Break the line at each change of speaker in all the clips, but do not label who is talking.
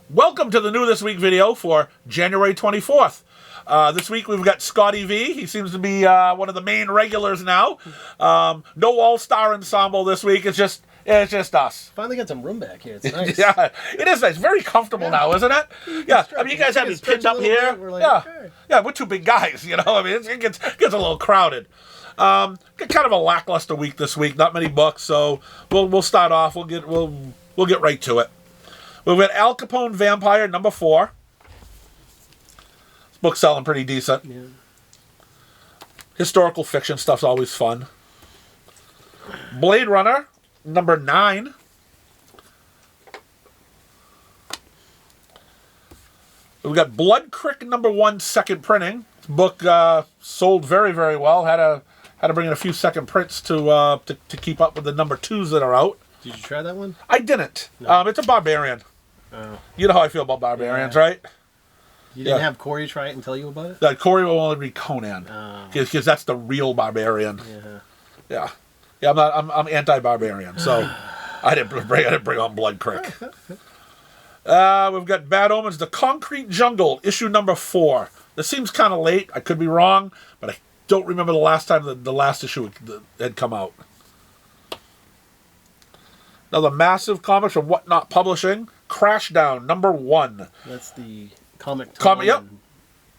Welcome to the new This Week video for January 24th. This week we've got Scotty V. He seems to be one of the main regulars now. No all-star ensemble this week. It's just us.
Finally got some room back here. It's nice.
Yeah, it is nice. Very comfortable now, isn't it? Yeah, I mean, you guys have me pinned up here.
We're like,
yeah,
okay.
yeah, we're two big guys, you know. I mean, it gets a little crowded. Kind of a lackluster week this week. Not many books, so we'll start off. We'll get right to it. We've got Al Capone Vampire number 4. This book's selling pretty decent.
Yeah.
Historical fiction stuff's always fun. Blade Runner number 9. We've got Blood Crick number 1 second printing. This book sold very, very well. Had to bring in a few second prints to keep up with the number 2s that are out.
Did you try that one?
I didn't.
No.
It's a barbarian.
Oh.
You know how I feel about barbarians,
Yeah.
right?
You didn't
Yeah.
have Corey try it and tell you about it?
That Corey will only read Conan
Oh.
because that's the real barbarian.
Yeah.
Yeah. I'm anti-barbarian, so I didn't bring on Blood Crick. We've got Bad Omens, The Concrete Jungle, issue number 4. This seems kind of late. I could be wrong, but I don't remember the last time the last issue had come out. Another massive comic from Whatnot Publishing, Crashdown number 1.
That's the Comic
Yep.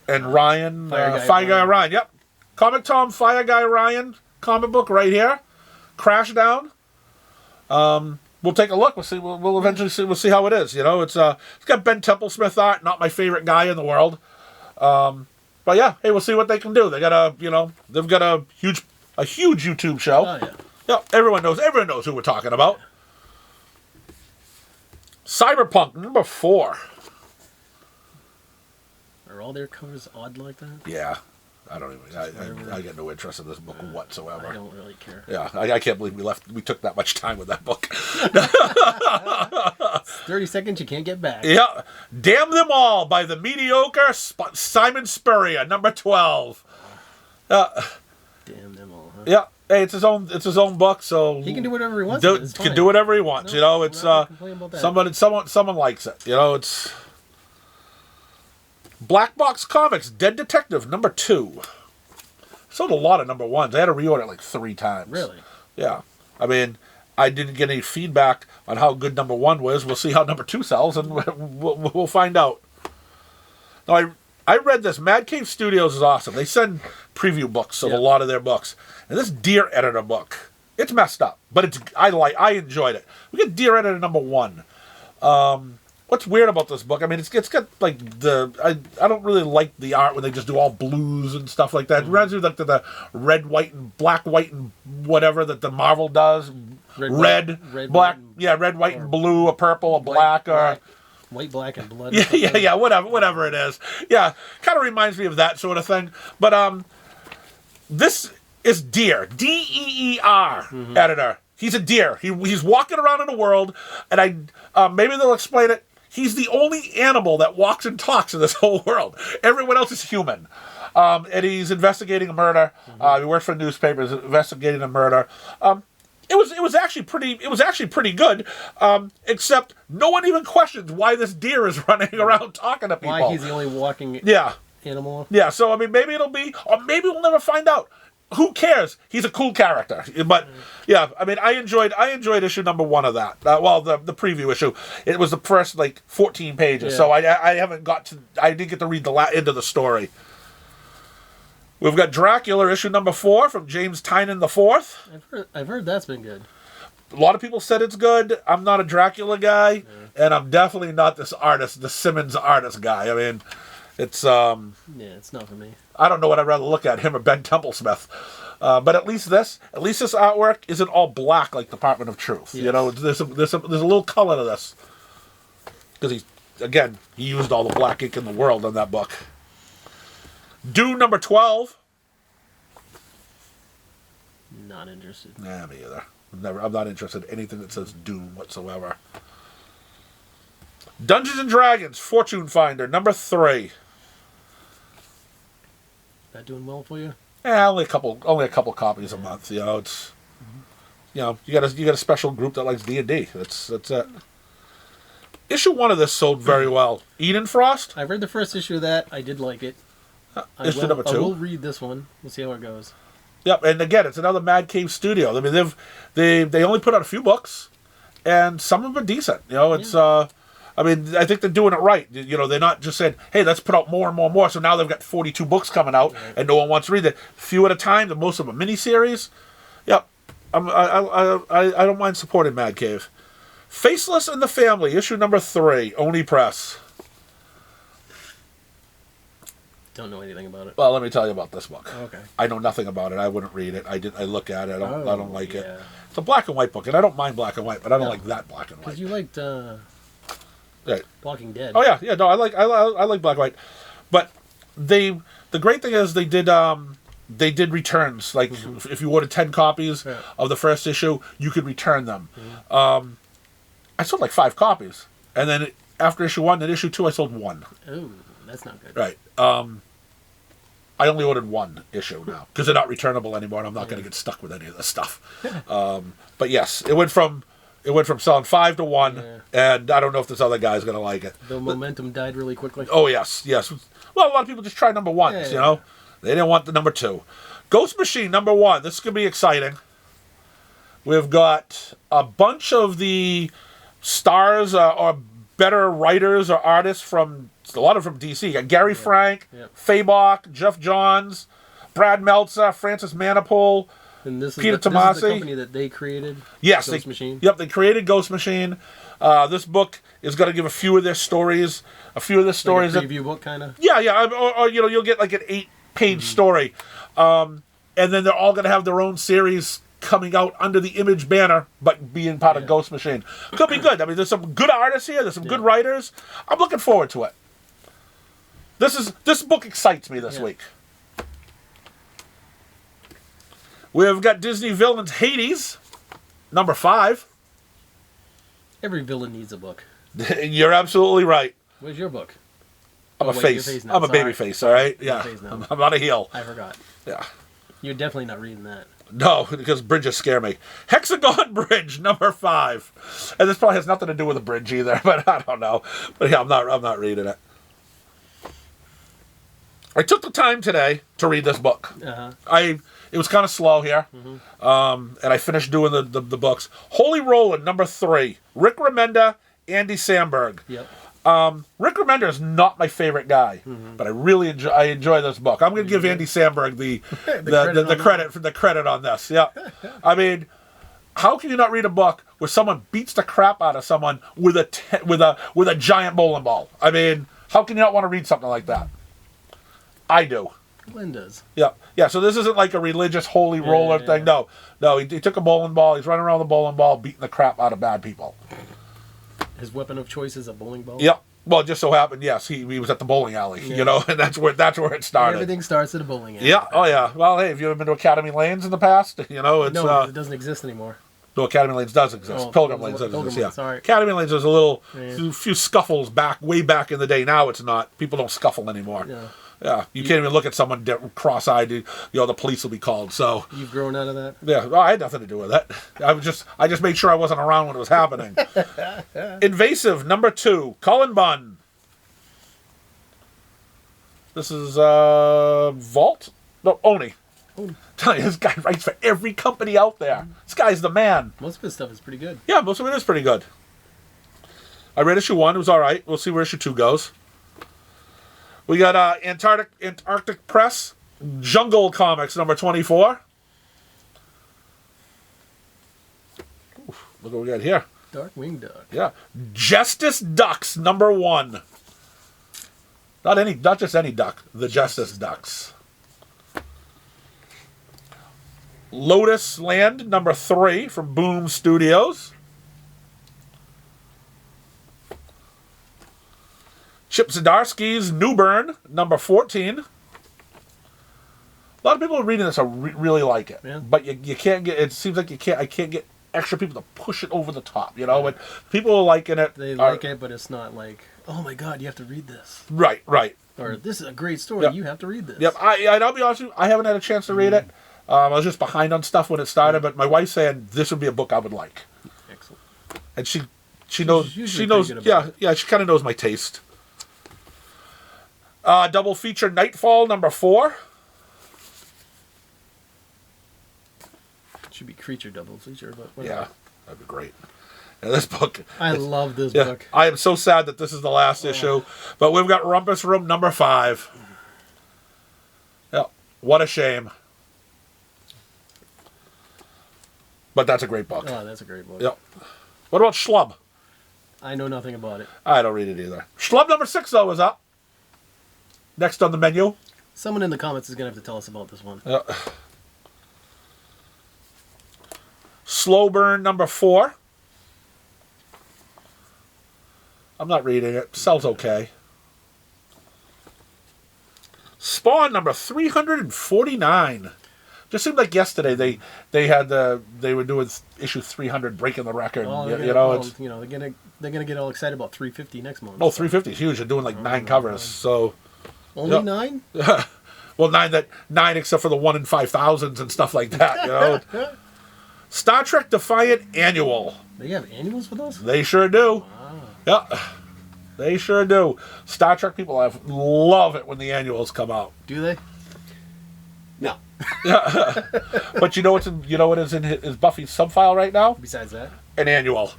And Ryan, Fire Guy Ryan. Yep. Comic Tom, Fire Guy Ryan comic book right here. Crashdown. We'll take a look. We'll see. We'll eventually see. We'll see how it is. You know, it's got Ben Templesmith art. Not my favorite guy in the world. But yeah, hey, we'll see what they can do. They've got a huge YouTube show.
Oh, yeah.
Yep. Everyone knows who we're talking about. Cyberpunk number 4.
Are all their covers odd like that?
Yeah. I don't even. I get no interest in this book whatsoever.
I don't really care.
Yeah, I can't believe we took that much time with that book.
30 seconds you can't get back.
Yeah, Damn Them All by the mediocre Simon Spurrier, number 12.
Damn them all, huh?
Yeah, hey, it's his own book, so
He can do whatever he wants.
Can do whatever he wants. You know, it's
complain about that.
someone likes it. You know, it's Black Box Comics, Dead Detective, number 2. Sold a lot of number 1s. I had to reorder it like 3 times.
Really?
Yeah. I mean, I didn't get any feedback on how good number 1 was. We'll see how number 2 sells, and we'll find out. Now, I read this. Mad Cave Studios is awesome. They send preview books of a lot of their books. And this Dear Editor book, it's messed up, but I enjoyed it. We get Dear Editor number 1. What's weird about this book? I mean, it's got like I don't really like the art when they just do all blues and stuff like that. It reminds me of like the red, white, and black, white, and whatever that the Marvel does. Red, black, red, white, and blue, a purple, a black, or
white, black, and blood.
yeah, whatever it is. Yeah, kind of reminds me of that sort of thing. But this is Deer, D-E-E-R, editor. He's a deer. He's walking around in the world, and maybe they'll explain it. He's the only animal that walks and talks in this whole world. Everyone else is human. And he's investigating a murder. He works for newspapers, investigating a murder. It was actually pretty good. Except no one even questions why this deer is running around talking to people.
Why he's the only walking animal.
Yeah, so I mean, maybe it'll be, or maybe we'll never find out. Who cares? He's a cool character. But yeah, I mean, I enjoyed issue number 1 of that. The preview issue. It was the first like 14 pages, so I didn't get to read the end of the story. We've got Dracula issue number 4 from James Tynion IV.
I've heard that's been good.
A lot of people said it's good. I'm not a Dracula guy, and I'm definitely not this artist, the Simmons artist guy. I mean, it's
it's not for me.
I don't know what I'd rather look at, him or Ben Templesmith. But at least this artwork isn't all black like Department of Truth. Yes. You know, there's a little color to this. Because he used all the black ink in the world on that book. Dune number 12.
Not interested.
Nah, me either. I'm not interested in anything that says Dune whatsoever. Dungeons and Dragons, Fortune Finder, number 3.
That doing well for you?
Yeah, only a couple copies a month. You know, it's you got a special group that likes D&D. That's it. issue 1 of this sold very well. Eden Frost,
I read the first issue of that. I did like it.
issue number 2.
I will read this one. We'll see how it goes.
Yep, and again, it's another Mad Cave Studio. I mean, they only put out a few books, and some of them are decent. You know, it's I mean, I think they're doing it right. You know, they're not just saying, "Hey, let's put out more and more and more." So now they've got 42 books coming out, and no one wants to read it. Few at a time. Most of them are miniseries. Yep, I don't mind supporting Mad Cave. Faceless and the Family, issue number 3, Oni Press.
Don't know anything about it.
Well, let me tell you about this book.
Okay.
I know nothing about it. I wouldn't read it. I look at it. I don't like it.
Yeah.
It's a black and white book, and I don't mind black and white, but I don't like that black and white.
Because you liked
Right.
Walking Dead.
Oh yeah. No, I like black and white, but the great thing is they did returns. Like if you ordered 10 copies of the first issue, you could return them. I sold like 5 copies, and then after issue 1 and issue 2, I sold 1.
Oh, that's not good.
Right. I only ordered 1 issue now because they're not returnable anymore, and I'm not going to get stuck with any of this stuff. But yes, it went from selling 5 to 1, and I don't know if this other guy's going to like it.
The momentum died really quickly.
Oh yes. Well, a lot of people just try number 1s. You know, they didn't want the number 2. Ghost Machine number 1. This is going to be exciting. We've got a bunch of the stars or better writers or artists from a lot of from DC. You got Gary Frank, Fabok, Jeff Johns, Brad Meltzer, Francis Manapul,
And this is
Peter
the,
Tomasi.
This is the company that they created.
Yes,
Ghost Machine.
Yep, they created Ghost Machine. This book is going to give a few of their stories. A few of the stories.
Like a preview book, kind of.
Yeah. Or you know, you'll get like an 8-page story, and then they're all going to have their own series coming out under the Image banner, but being part of Ghost Machine. Could be good. I mean, there's some good artists here. There's some good writers. I'm looking forward to it. This book excites me this week. We've got Disney Villains Hades, number 5.
Every villain needs a book.
You're absolutely right.
Where's your book?
I'm a
wait,
face.
your face now.
I'm a baby face, all right? Yeah. I'm not a heel.
I forgot.
Yeah.
You're definitely not reading that.
No, because bridges scare me. Hexagon Bridge, number 5. And this probably has nothing to do with a bridge either, but I don't know. But yeah, I'm not reading it. I took the time today to read this book. It was kind of slow here, and I finished doing the books. Holy Roland, number 3. Rick Remender, Andy Samberg.
Yep.
Rick Remender is not my favorite guy, but I really enjoy this book. I'm going to give Andy Samberg the credit on this. Yeah, I mean, how can you not read a book where someone beats the crap out of someone with a giant bowling ball? I mean, how can you not want to read something like that? I do.
Glenn does.
Yeah. So this isn't like a religious holy roller thing. No. He took a bowling ball. He's running around the bowling ball, beating the crap out of bad people.
His weapon of choice is a bowling ball.
Yep. Well, it just so happened, yes, he was at the bowling alley, you know, and that's where it started.
Everything starts at a bowling alley.
Yeah. Oh, yeah. Well, hey, have you ever been to Academy Lanes in the past? You know, it's
no, it doesn't exist anymore.
No, Academy Lanes does exist.
Oh,
Pilgrim Lanes does exist. Yeah.
Sorry.
Academy Lanes there's a few scuffles way back in the day. Now it's not. People don't scuffle anymore. Yeah, you can't even look at someone cross-eyed. You know, the police will be called. So
you've grown out of that.
Yeah, well, I had nothing to do with it. I just made sure I wasn't around when it was happening. Invasive number 2, Cullen Bunn. This is Vault. No, Oni. Tell you, this guy writes for every company out there. This guy's the man.
Most of his stuff is pretty good.
Yeah, most of it is pretty good. I read issue 1. It was all right. We'll see where issue 2 goes. We got Antarctic Press, Jungle Comics, number 24. Oof, look what we got here.
Darkwing Duck.
Yeah. Justice Ducks, number 1. Not just any duck. The Justice Ducks. Lotus Land, number 3, from Boom Studios. Chip Zdarsky's Newburn, number 14. A lot of people are reading this. I really like it, but you can't get. It seems like I can't get extra people to push it over the top. You know, but people are liking it.
They like it, but it's not like, oh my god, you have to read this.
Right.
Or this is a great story. You have to read this.
Yep. I'll be honest with you. I haven't had a chance to read it. I was just behind on stuff when it started, but my wife's saying this would be a book I would like.
Excellent.
And She knows.
usually
She
pretty
knows.
good
Yeah,
about it.
yeah. She kind of knows my taste. Double feature Nightfall #4.
Should be creature double feature, but whatever.
Yeah, that'd be great. Yeah, this book.
I love this
Yeah,
book.
I am so sad that this is the last issue, but we've got Rumpus Room #5. Yeah, what a shame. But that's a great book.
Oh, that's a great book.
Yep. What about Schlub?
I know nothing about it.
I don't read it either. Schlub #6 though is up. Next on the menu.
Someone in the comments is gonna have to tell us about this one.
Yeah. Slow Burn #4. I'm not reading it. Sells okay. Spawn #349. Just seemed like yesterday they were doing issue 300, breaking the record.
Oh,
you
they're
know,
gonna,
it's
they're gonna get all excited about 350 next month.
350 is huge. They're doing like 9 covers. So
Only
Yep.
9?
well, nine except for the 1 in 5,000s and stuff like that. You know. Star Trek Defiant Annual.
They have annuals for those?
They sure do.
Wow.
Yeah, they sure do. Star Trek people love it when the annuals come out.
Do they?
No.
But you know what is in his Buffy's subfile right now?
Besides that?
An annual.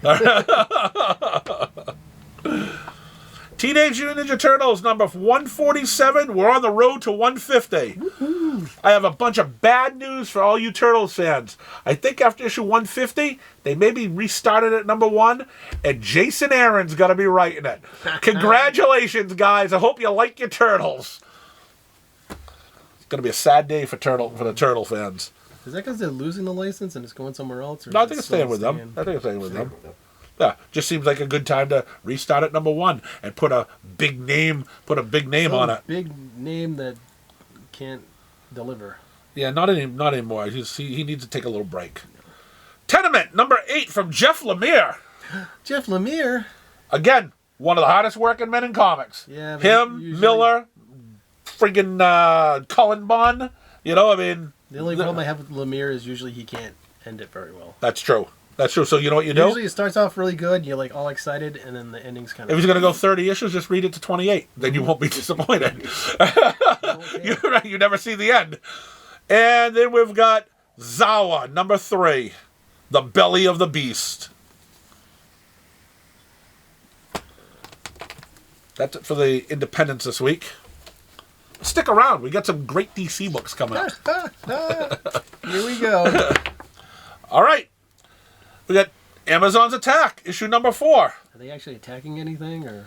Teenage Mutant Ninja Turtles #147. We're on the road to 150. Woo-hoo. I have a bunch of bad news for all you Turtles fans. I think after issue 150, they maybe restarted at #1, and Jason Aaron's going to be writing it. Congratulations, guys. I hope you like your Turtles. It's going to be a sad day for the Turtle fans.
Is that because they're losing the license and it's going somewhere else? Or
No, I
is
think
it
it's staying
still
with them.
staying?
I think it's staying with them. Yeah, just seems like a good time to restart at #1 and put a big name on it.
Big name that can't deliver.
Yeah, not anymore. He needs to take a little break. Tenement #8 from Jeff Lemire.
Jeff Lemire.
Again, one of the hardest working men in comics.
Yeah, but
Him,
usually-
Miller, friggin' Cullen Bunn. You know, I mean,
The only problem I have with Lemire is usually he can't end it very well.
that's true. That's true. So you know what you do?
Usually it starts off really good, you're like all excited, and then the ending's kind
If
of...
he's going to go 30 issues, just read it to 28. Then you won't be disappointed. You're right. You never see the end. And then we've got Zawa, #3. The Belly of the Beast. That's it for the Independents this week. Stick around. We got some great DC books coming up.
Here we go.
All right. We got Amazon's Attack, issue #4.
Are they actually attacking anything, or...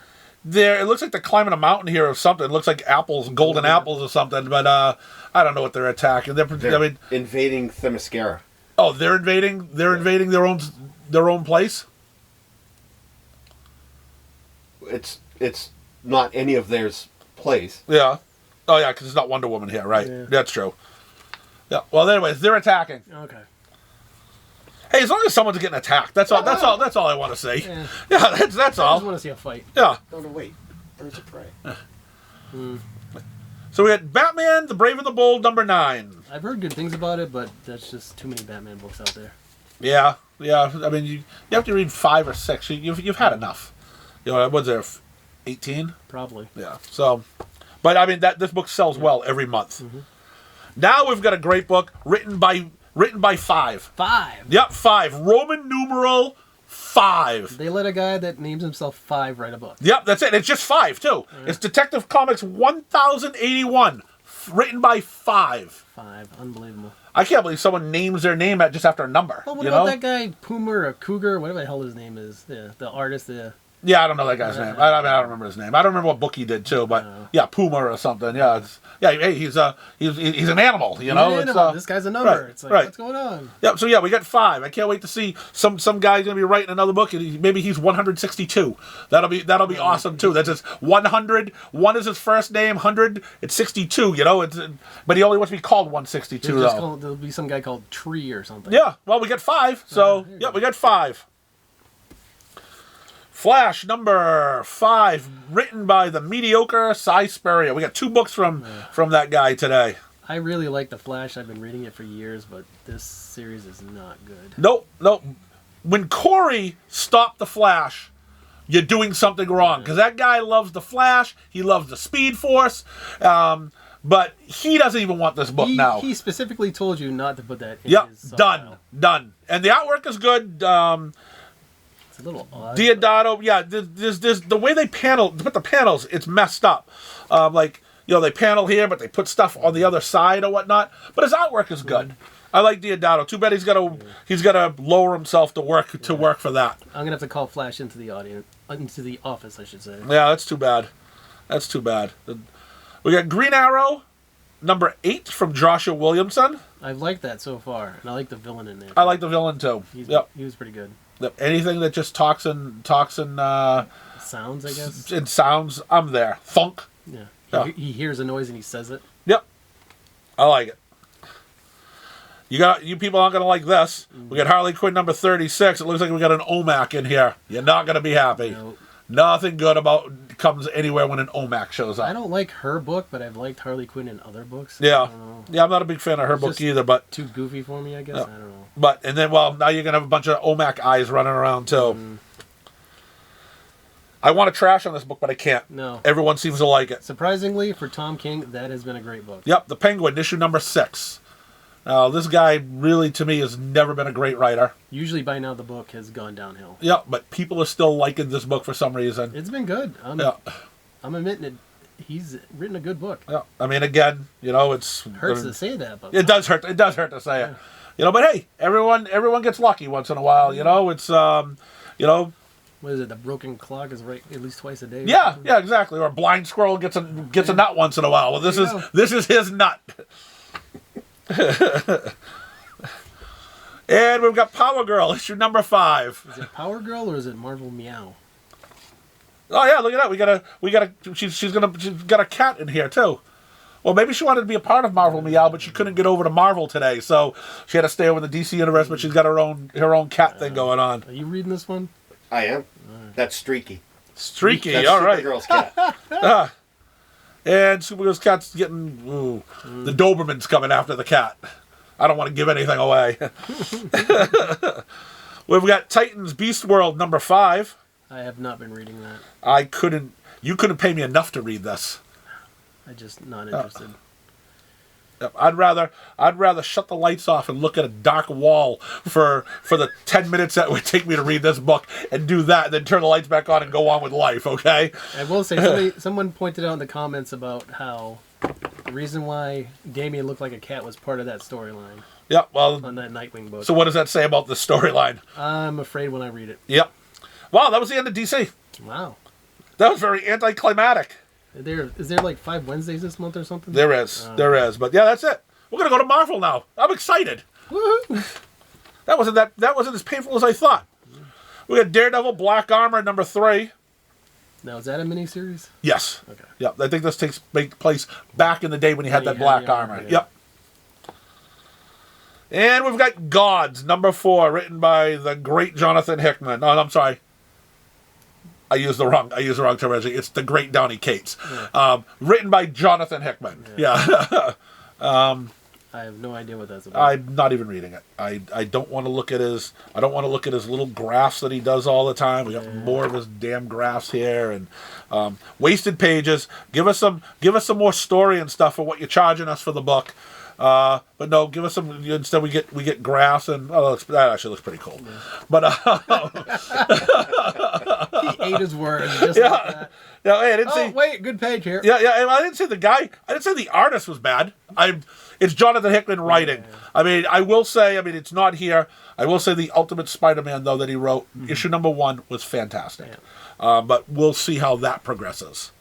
It looks like they're climbing a mountain here or something. It looks like apples, golden apples or something, but I don't know what they're attacking.
They're invading Themyscira.
Oh, they're invading their own place?
It's not any of theirs place.
Yeah. Oh yeah, because it's not Wonder Woman here, right?
Yeah.
That's true. Yeah. Well, anyways, they're attacking.
Okay.
Hey, as long as someone's getting attacked, that's all I want to say.
Yeah.
Yeah, that's
I just
all.
want to see a fight.
Yeah.
Oh, no, wait. Birds of Prey.
So we had Batman, the Brave and the Bold, #9.
I've heard good things about it, but that's just too many Batman books out there.
Yeah. I mean, you have to read 5 or 6. You've had enough. You know, what's there, 18?
Probably.
Yeah. So, but I mean this book sells well every month.
Mm-hmm.
Now we've got a great book written by 5.
5!
Yep, 5. Roman numeral 5.
They let a guy that names himself 5 write a book.
Yep, that's it. It's just 5 too.
Yeah.
It's Detective Comics 1081, written by 5.
5. Unbelievable.
I can't believe someone names their name just after a number.
Oh, what
you
about
know?
that guy, Puma or Cougar, whatever the hell his name is? The artist,
Yeah, I don't know that guy's name. I don't remember his name. I don't remember what book he did too, but yeah, Puma or something. Yeah, hey, he's an animal. You know,
this guy's a number.
right,
It's like,
right.
what's going on?
Yeah, so yeah, we got 5. I can't wait to see some guy's gonna be writing another book, and maybe he's 162. That'll be awesome too. That's just 100. 1 is his first name. 100. It's 62. You know, but he only wants to be called 162 though.
There'll be some guy called Tree or something.
Yeah. Well, we got 5. So
there you
yeah,
go.
we got 5. Flash #5, written by the mediocre Cy Spurrier. We got 2 books from that guy today.
I really like The Flash. I've been reading it for years, but this series is not good.
Nope. When Corey stopped the Flash, you're doing something wrong. Because that guy loves the Flash. He loves the Speed Force. But he doesn't even want this book now.
He specifically told you not to put that in
Yep,
his
done. And the artwork is good.
It's a little odd.
Diodato, yeah, there's the way they put the panels, it's messed up. They panel here, but they put stuff on the other side or whatnot. But his artwork is good. I like Diodato. Too bad he's got to lower himself to work for that.
I'm gonna have to call Flash into the office, I should say.
Yeah, that's too bad. That's too bad. We got Green Arrow, number 8 from Joshua Williamson.
I've liked that so far, and I like the villain in there.
I like the villain too.
He was pretty good.
Yep. Anything that just talks in
Sounds, I guess.
in sounds, I'm there. Thunk.
Yeah.
Yeah.
He hears a noise and he says it.
Yep. I like it. You people aren't gonna like this. We got Harley Quinn number 36. It looks like we got an OMAC in here. You're not gonna be happy.
No.
Nothing good comes anywhere when an OMAC shows up.
I don't like her book, but I've liked Harley Quinn in other books.
Yeah.
I don't know.
Yeah, I'm not a big fan of her book
just
either, but
Too goofy for me, I guess.
Yeah.
I don't know.
Now you're gonna have a bunch of OMAC eyes running around too. I want to trash on this book, but I can't.
No.
Everyone seems to like it.
Surprisingly, for Tom King, that has been a great book.
Yep, The Penguin, issue number 6. Now, this guy really, to me, has never been a great writer.
Usually by now the book has gone downhill.
Yep, but people are still liking this book for some reason.
It's been good.
Yeah.
I'm admitting it. He's written a good book.
Yeah. I mean, again, it's
Hurts to say that, but
it does hurt. It does hurt to say it. But hey, everyone gets lucky once in a while. It's
what is it? The broken clock is right at least twice a day.
Yeah, exactly. Or a blind squirrel gets a nut once in a while. Well, this is his nut. And we've got Power Girl, issue number 5.
Is it Power Girl or is it Marvel Meow?
Oh yeah, look at that. She's got a cat in here too. Well, maybe she wanted to be a part of Marvel Meow, but she couldn't get over to Marvel today, so she had to stay over in the DC universe. But she's got her own cat thing going on.
Are you reading this one?
I am. That's Streaky.
Streaky,
That's
all right.
Supergirl's cat.
And Supergirl's cat's getting the Doberman's coming after the cat. I don't want to give anything away. We've got Titans Beast World number 5.
I have not been reading that.
You couldn't pay me enough to read this.
I'm just not interested.
I'd rather shut the lights off and look at a dark wall for the 10 minutes that it would take me to read this book and do that, and then turn the lights back on and go on with life, okay?
I will say, someone pointed out in the comments about how the reason why Damian looked like a cat was part of that storyline.
Yeah, well,
on that Nightwing book.
So what does that say about the storyline?
I'm afraid when I read it.
Yep. Wow, that was the end of DC.
Wow.
That was very anticlimactic.
Is there like 5 Wednesdays this month or something?
There is. But yeah, that's it. We're going to go to Marvel now. I'm excited.
Woo-hoo.
That wasn't as painful as I thought. We got Daredevil Black Armor number 3.
Now, is that a miniseries?
Yes.
Okay.
Yep. I think this takes place back in the day when he had that black armor.
Yeah.
Yep. And we've got Gods number 4, written by the great Jonathan Hickman. Oh, I'm sorry. I used the wrong terminology. It's the great Donny Cates. Yeah. Written by Jonathan Hickman. Yeah.
I have no idea what that's about.
I'm not even reading it. I don't want to look at his little graphs that he does all the time. We got more of his damn graphs here and wasted pages. Give us some more story and stuff for what you're charging us for the book. But no, give us some. Instead, we get graphs and that actually looks pretty cool. Yeah. But
he ate his words just like that.
Yeah, hey, I didn't see.
Wait, good page here.
Yeah. I didn't say the artist was bad. It's Jonathan Hickman writing. Yeah. I mean, I will say, it's not here. I will say the Ultimate Spider-Man though that he wrote, issue number 1 was fantastic. Yeah. But we'll see how that progresses.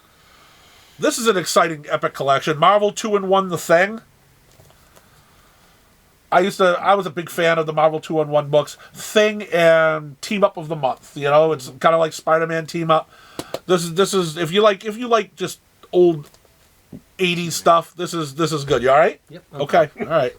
This is an exciting epic collection. Marvel 2-in-1 The Thing. I was a big fan of the Marvel 2-in-1 books. Thing and Team Up of the Month. It's kind of like Spider-Man Team Up. This is if you like just old 80s stuff, this is good. You all right?
Yep.
Okay. All right.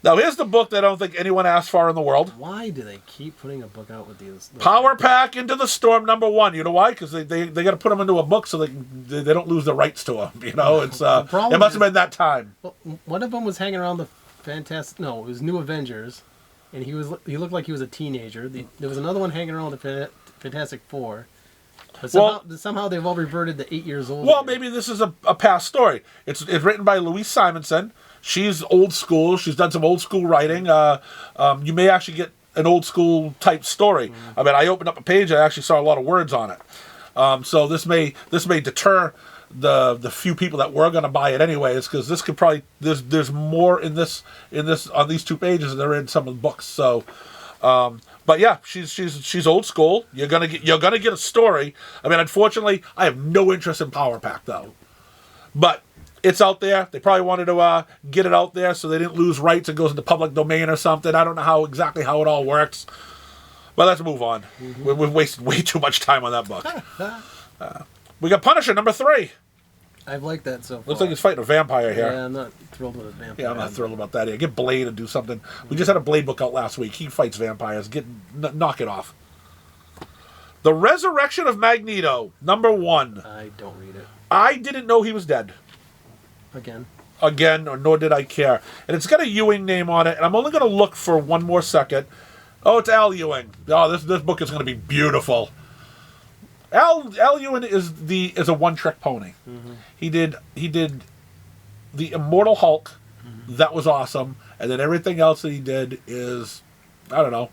Now here's the book that I don't think anyone asked for in the world.
Why do they keep putting a book out with these?
Power Pack Into the Storm number 1. You know why? Because they got to put them into a book so they don't lose the rights to them. It's it must have been that time.
Well, one of them was hanging around the Fantastic. No, it was New Avengers, and he looked like he was a teenager. There was another one hanging around the Fantastic Four. But
Well-
somehow they've all reverted to 8 years old.
Well,
again.
maybe this is a past story. It's written by Louise Simonson. She's old school. She's done some old school writing. You may actually get an old school type story. I mean, I opened up a page. I actually saw a lot of words on it. So this may deter the few people that were going to buy it anyways, because this could probably there's more in this on these 2 pages than there are in some of the books. So. But yeah, she's old school. You're gonna get a story. I mean, unfortunately, I have no interest in Power Pack though. But it's out there. They probably wanted to get it out there so they didn't lose rights. It goes into public domain or something. I don't know exactly how it all works. But let's move on. We've wasted way too much time on that book. We got Punisher number 3.
I've liked that so far.
Looks like he's fighting a vampire here.
Yeah, I'm not thrilled with it, vampire.
Yeah, I'm not thrilled about that either. Get Blade and do something. We just had a Blade book out last week. He fights vampires. Knock it off. The Resurrection of Magneto, number 1.
I don't read it.
I didn't know he was dead.
Again,
Or nor did I care. And it's got a Ewing name on it, and I'm only going to look for one more second. Oh, it's Al Ewing. Oh, this book is going to be beautiful. Al Ewing is a one-trick pony. Mm-hmm. He did the Immortal Hulk. Mm-hmm. That was awesome. And then everything else that he did is, I don't know,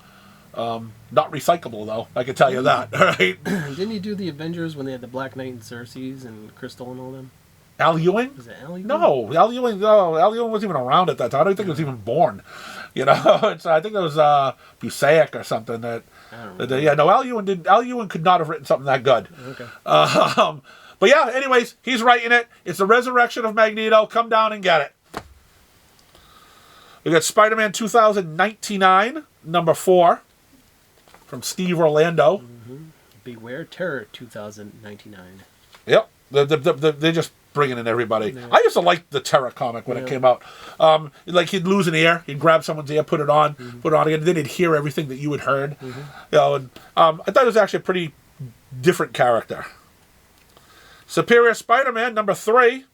not recyclable though. I can tell you that. Right?
Didn't he do the Avengers when they had the Black Knight and Cersei's and Crystal and all them?
Al Ewing?
Was it Al Ewing?
No, Al Ewing. No, Al Ewing wasn't even around at that time. I don't think he was even born. You know, I think it was Busaic or something that.
I don't remember.
Yeah, no, Al Ewing didn't. Al Ewing could not have written something that good.
Okay.
But yeah, anyways, he's writing it. It's the Resurrection of Magneto. Come down and get it. We got Spider-Man 2099, number 4, from Steve Orlando.
Mm-hmm. Beware Terror 2099.
Yep, they're just bringing in everybody.
Yeah.
I used to like the Terra comic when it came out. Like he'd lose an ear, he'd grab someone's ear, put it on again, then he'd hear everything that you had heard. Mm-hmm. You know, and I thought it was actually a pretty different character. Superior Spider-Man number 3.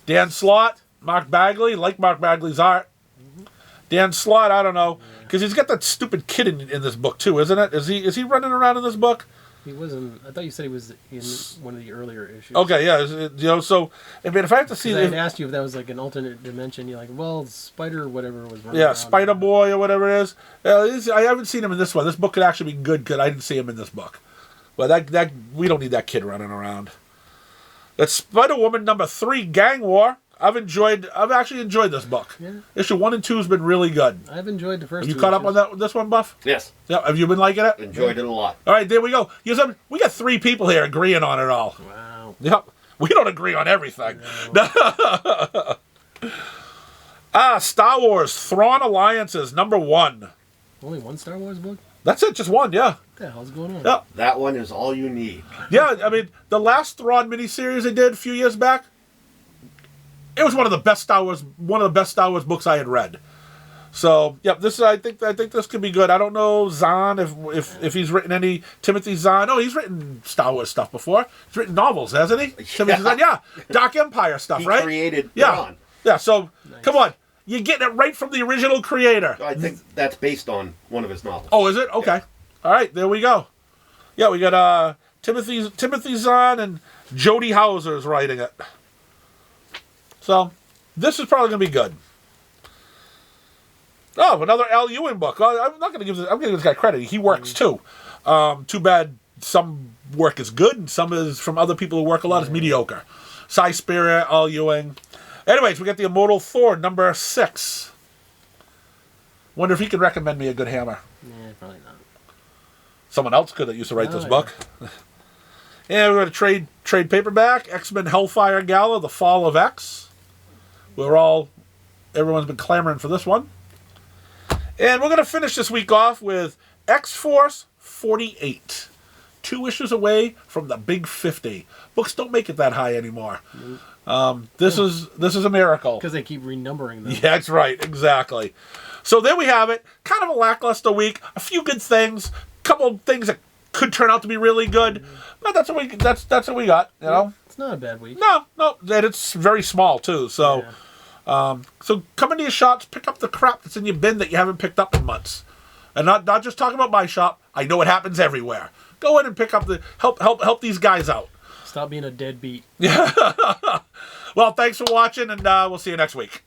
Dan Slott, Mark Bagley. Like Mark Bagley's art. Dan Slott, I don't know, because he's got that stupid kid in this book too, isn't it? Is he running around in this book?
He wasn't. I thought you said he was in one of the earlier issues.
Okay, yeah, so I mean, if I have to see,
I had asked you if that was like an alternate dimension. You're like, well, Spider whatever was running
yeah,
around.
Spider Boy or whatever it is. I haven't seen him in this one. This book could actually be good because I didn't see him in this book. But that we don't need that kid running around. That's Spider Woman number 3, Gang War. I've actually enjoyed this book.
Yeah.
Issue 1 and 2 has been really good.
I've enjoyed the first.
Have you
2
caught up
issues.
on this one, Buff?
Yes.
Yeah. Have you been liking it?
Enjoyed it a lot.
All right, there we go. We got 3 people here agreeing on it all.
Wow.
Yep. We don't agree on everything.
No.
Star Wars Thrawn Alliances, number 1.
Only one Star Wars book?
That's it, just one, yeah.
What the hell's going on?
Yeah.
That one is all you need.
Yeah, I mean, the last Thrawn miniseries they did a few years back, it was one of the best Star Wars books I had read. So, yeah, I think this could be good. I don't know Zahn if he's written any Timothy Zahn. No, he's written Star Wars stuff before. He's written novels, hasn't he? Timothy Zahn, yeah. Dark Empire stuff,
He
right?
created
Yeah.
Thrawn.
Yeah, so
Nice.
come on. You're getting it right from the original creator.
I think that's based on one of his novels.
Oh, is it? Okay. All right, there we go. Yeah, we got Timothy Zahn and Jody Hauser's writing it. So, this is probably going to be good. Oh, another Al Ewing book. I'm going to give this guy credit. He works too. Too bad some work is good and some is from other people who work a lot is mediocre. Cy Spirit, Al Ewing. Anyways, we got the Immortal Thor, number 6. Wonder if he could recommend me a good hammer.
Yeah, probably not.
Someone else could that used to write this
yeah.
book. And we're going to trade paperback, X-Men Hellfire Gala, The Fall of X. Everyone's been clamoring for this one. And we're going to finish this week off with X-Force 48. 2 issues away from the big 50. Books don't make it that high anymore. This is a miracle.
Because they keep renumbering them.
Yeah, that's right. Exactly. So there we have it. Kind of a lackluster week. A few good things. A couple of things that could turn out to be really good. But that's what we got. You know.
It's not a bad week.
No, and it's very small too. So, so come into your shops, pick up the crap that's in your bin that you haven't picked up in months, and not just talking about my shop. I know it happens everywhere. Go in and pick up help these guys out.
Stop being a deadbeat.
Well, thanks for watching, and we'll see you next week.